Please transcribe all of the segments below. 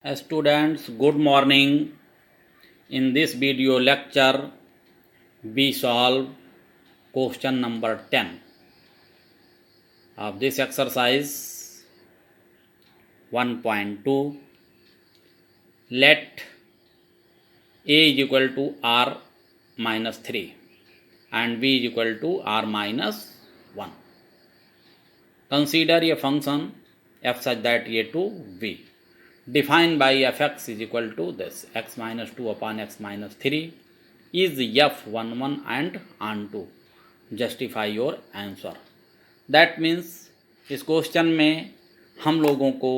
Students, good morning. In this video lecture, we solve question number 10 of this exercise 1.2. Let a is equal to r minus 3 and b is equal to r minus 1. Consider a function f such that a to b. Defined by fx is equal to this x minus 2 upon x minus 3 is f11 and onto. Justify your answer. That means इस question में हम लोगों को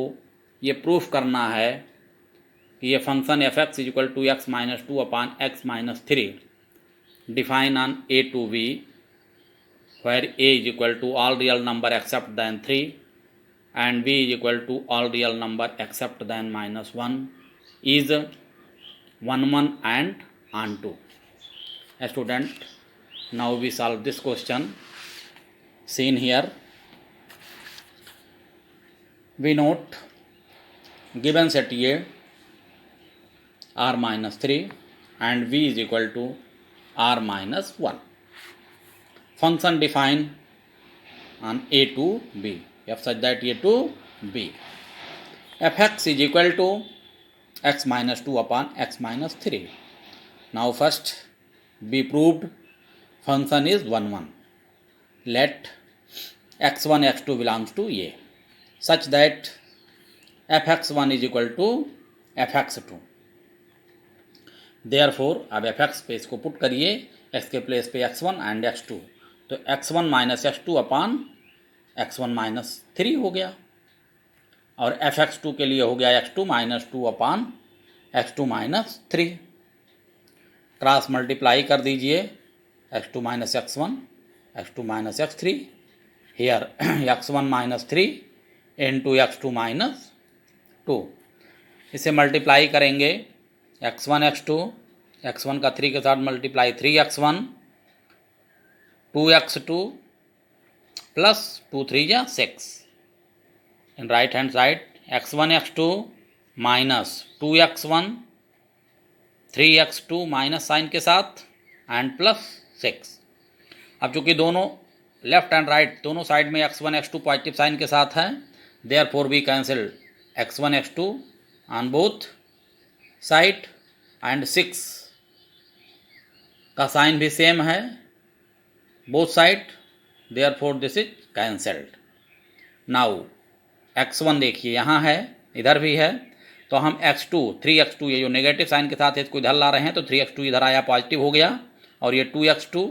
ये proof करना है कि ये function F x is equal to X minus 2 upon X minus 3 define on a to b where a is equal to all real number except than 3 and b is equal to all real number except than minus 1 is 1 and onto. Student, now we solve this question. Seen here, we note given set a r minus 3 and v is equal to r minus 1. Function defined on a to b. F such that a to b. fx is equal to x minus 2 upon x minus 3. Now first be proved function is 1 1. Let x1 x2 belongs to a such that fx1 is equal to fx2. Therefore अब fx पे इसको put करिए, x के place पे x1 and x2, तो x1 minus x2 upon x1 minus 3 हो गया और fx2 के लिए हो गया x2 minus 2 upon x2 minus 3. Cross multiply कर दीजिए x2 minus x1 x2 minus x3 here x1 minus 3 into x2 minus 2. इसे मल्टीप्लाई करेंगे x1 x2 x1 का 3 के साथ multiply 3x1 2x2 plus 2 3 ja 6. In right hand side x1 x2 minus 2x1 3x2 minus sign के साथ and plus 6. अब चूंकि दोनों लेफ्ट एंड राइट दोनों साइड में x1 x2 पॉजिटिव साइन के साथ है, therefore we cancel x1 x2 on both side and 6 का साइन भी सेम है both side, therefore this is cancelled. Now x1 देखिए यहाँ है, इधर भी है, तो हम x2 3x2 ये जो नेगेटिव साइन के साथ है इसको इधर ला रहे हैं, तो 3x2 इधर आया पॉजिटिव हो गया और ये 2x2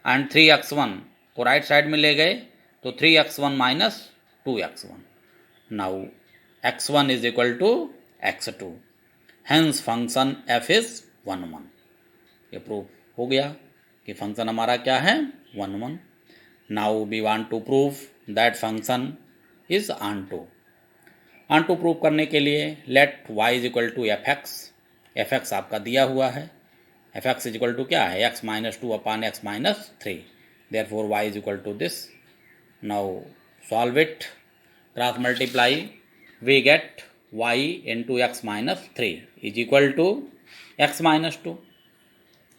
एंड 3x1 को राइट साइड में ले गए तो 3x1 minus 2x1. Now x1 is equal to x2, hence function f is 1 1. ये प्रूफ हो गया कि फंक्शन हमारा क्या है 1 1. Now we want to prove that function is onto. Onto prove करने के लिए let y is equal to fx. fx आपका दिया हुआ है, fx is equal to क्या है x minus 2 upon x minus 3. Therefore y is equal to this. Now solve it. Cross multiply. We get y into x minus 3 is equal to x minus 2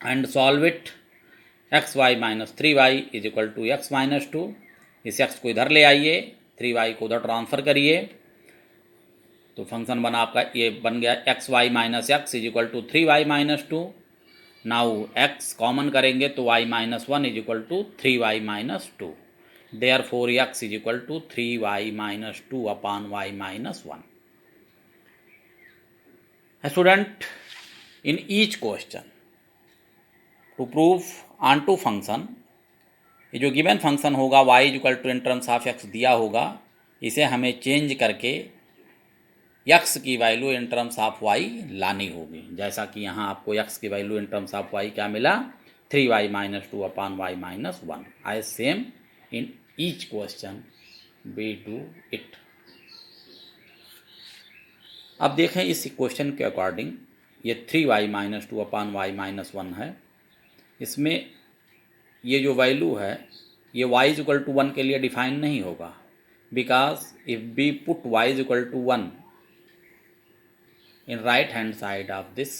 and solve it. X Y minus 3y is equal to X minus 2. इस x को इधर ले आइए, 3y को उधर transfer करिए, तो function बना आपका ये बन गया X Y minus X is equal to 3y minus 2. Now x common करेंगे तो y minus 1 is equal to 3y minus 2. Therefore x is equal to 3y minus 2 upon y minus 1. Student, in each question to prove onto function, ये जो given function होगा y is equal to in terms of x दिया होगा, इसे हमें change करके x की value in terms of y लानी होगी. जैसा कि यहाँ आपको x की value in terms of y क्या मिला 3y minus 2 upon y minus 1. I same in each question we do it. अब देखें इस क्वेश्चन के अकॉर्डिंग ये 3y minus 2 upon y minus 1 है. इसमें ये जो वैल्यू है ये y इज इक्वल टू 1 के लिए डिफाइन नहीं होगा, because if we put y is equal to 1 in right hand side of this,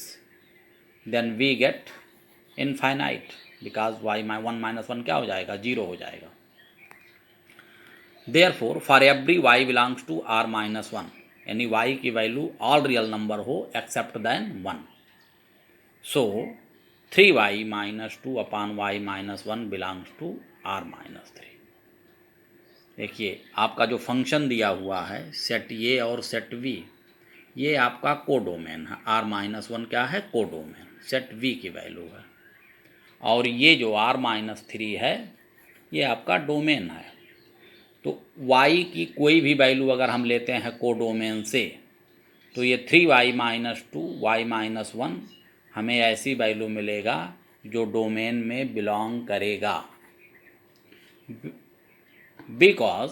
then we get infinite, because y 1 minus 1 क्या हो जाएगा, 0 हो जाएगा. Therefore for every y belongs to r minus 1, यानी y की value all real number हो except than 1. So 3y minus 2 upon y minus 1 belongs to r minus 3. देखिए आपका जो फंक्शन दिया हुआ है सेट ए और सेट वी, ये आपका कोडोमेन है. r माइनस 1 क्या है, कोडोमेन, सेट वी की वैल्यू है. और ये जो r माइनस 3 है ये आपका डोमेन है. तो y की कोई भी वैल्यू अगर हम लेते हैं कोडोमेन से, तो ये 3y माइनस 2 y माइनस 1 हमें ऐसी वैल्यू मिलेगा जो डोमेन में बिलोंग करेगा. बिकॉज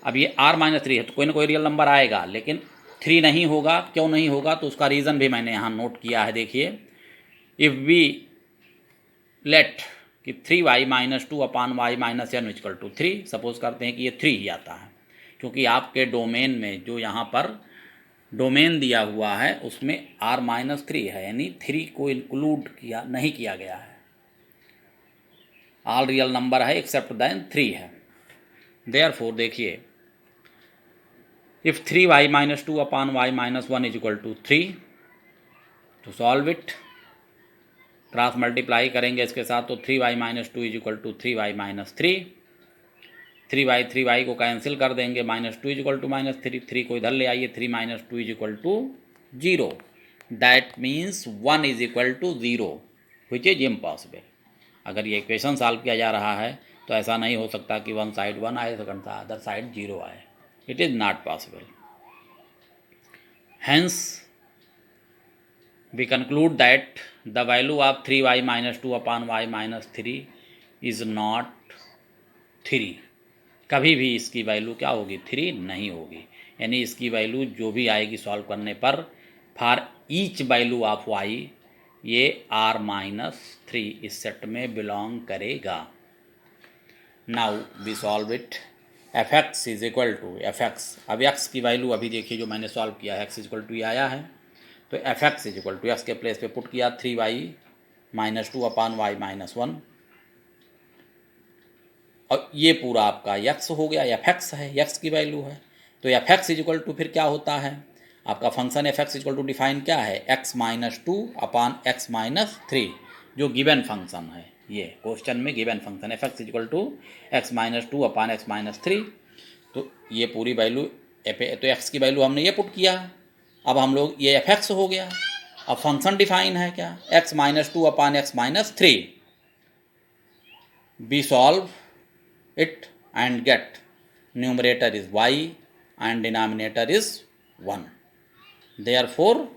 अब ये r माइनस 3 है तो कोई ना कोई रियल नंबर आएगा, लेकिन 3 नहीं होगा. क्यों नहीं होगा, तो उसका रीज़न भी मैंने यहाँ नोट किया है. देखिए, इफ़ वी लेट कि 3y minus 2 upon y minus n equal to 3, suppose करते हैं कि ये 3 ही आता है, क्योंकि आपके डोमेन में जो यहाँ पर डोमेन दिया हुआ है उसमें r माइनस 3 है, यानी 3 को इंक्लूड नहीं किया गया है. ऑल रियल नंबर है एक्सेप्ट देन 3 है. देयरफॉर देखिए, if 3y minus 2 upon y minus 1 is equal to 3, तो सॉल्व इट. क्रॉस मल्टीप्लाई करेंगे इसके साथ, तो 3y minus 2 is equal to 3y minus 3. 3y को कैंसिल कर देंगे, minus 2 is equal to minus 3. 3 को इधर ले आइए, 3 minus 2 is equal to 0. That means 1 is equal to 0, which is impossible. अगर ये इक्वेशन सॉल्व किया जा रहा है तो ऐसा नहीं हो सकता कि वन साइड 1 आए, सेकंड अदर साइड 0 आए. It is not possible. Hence we conclude that the value of 3y minus 2 upon y minus 3 is not 3. कभी भी इसकी वैल्यू क्या होगी, 3 नहीं होगी. यानी इसकी वैल्यू जो भी आएगी सॉल्व करने पर, for each value of y ये r माइनस 3 इस सेट में बिलोंग करेगा. Now we solve it. F x is equal to F X. अब x की वैल्यू अभी देखिए जो मैंने सॉल्व किया है, x इज इक्वल टू ये आया है, तो f x is equal to x के प्लेस पे पुट किया 3y minus 2 upon y minus 1, और ये पूरा आपका x हो गया. एफ एक्स है, x की वैल्यू है, तो f x is equal to फिर क्या होता है आपका function F x is equal to define क्या है, x minus 2 upon x minus 3, जो गिवन फंक्शन है. ये क्वेश्चन में given function F x is equal to x minus 2 upon x minus 3. तो ये पूरी वैल्यू, तो x की वैल्यू हमने ये पुट किया. अब हम लोग ये एफ एक्स हो गया. अब फंक्शन डिफाइन है क्या, x minus 2 upon x minus 3. Be solve it and get numerator is y and denominator is 1. Therefore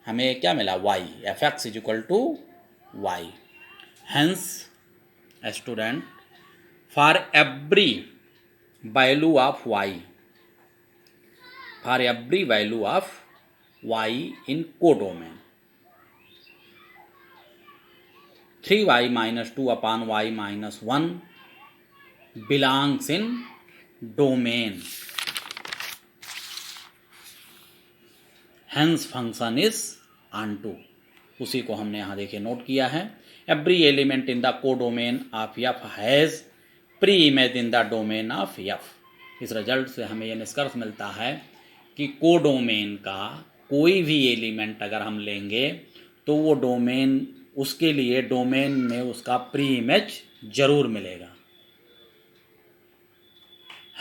हमें क्या मिला, y. F x is equal to y. Hence student, for every value of y, for every value of y in codomain, 3y minus 2 upon y minus 1 belongs in domain. Hence function is onto. उसी को हमने यहाँ देखिए note किया है. Every element in the codomain of f has pre-image in the domain of f. इस result से हमें यह निष्कर्ष मिलता है कि कोडोमेन का कोई भी एलिमेंट अगर हम लेंगे तो वो डोमेन, उसके लिए डोमेन में उसका प्री इमेज जरूर मिलेगा.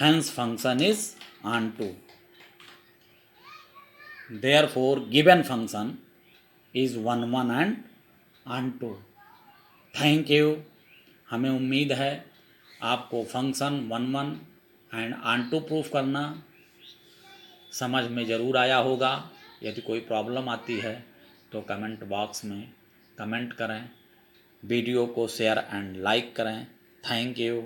Hence function is onto. Therefore given function is 1 1 and onto. Thank you. हमें उम्मीद है आपको फंक्शन 1 1 एंड ऑनटू प्रूफ करना समझ में ज़रूर आया होगा. यदि कोई प्रॉब्लम आती है तो कमेंट बॉक्स में कमेंट करें. वीडियो को शेयर एंड लाइक करें. Thank you.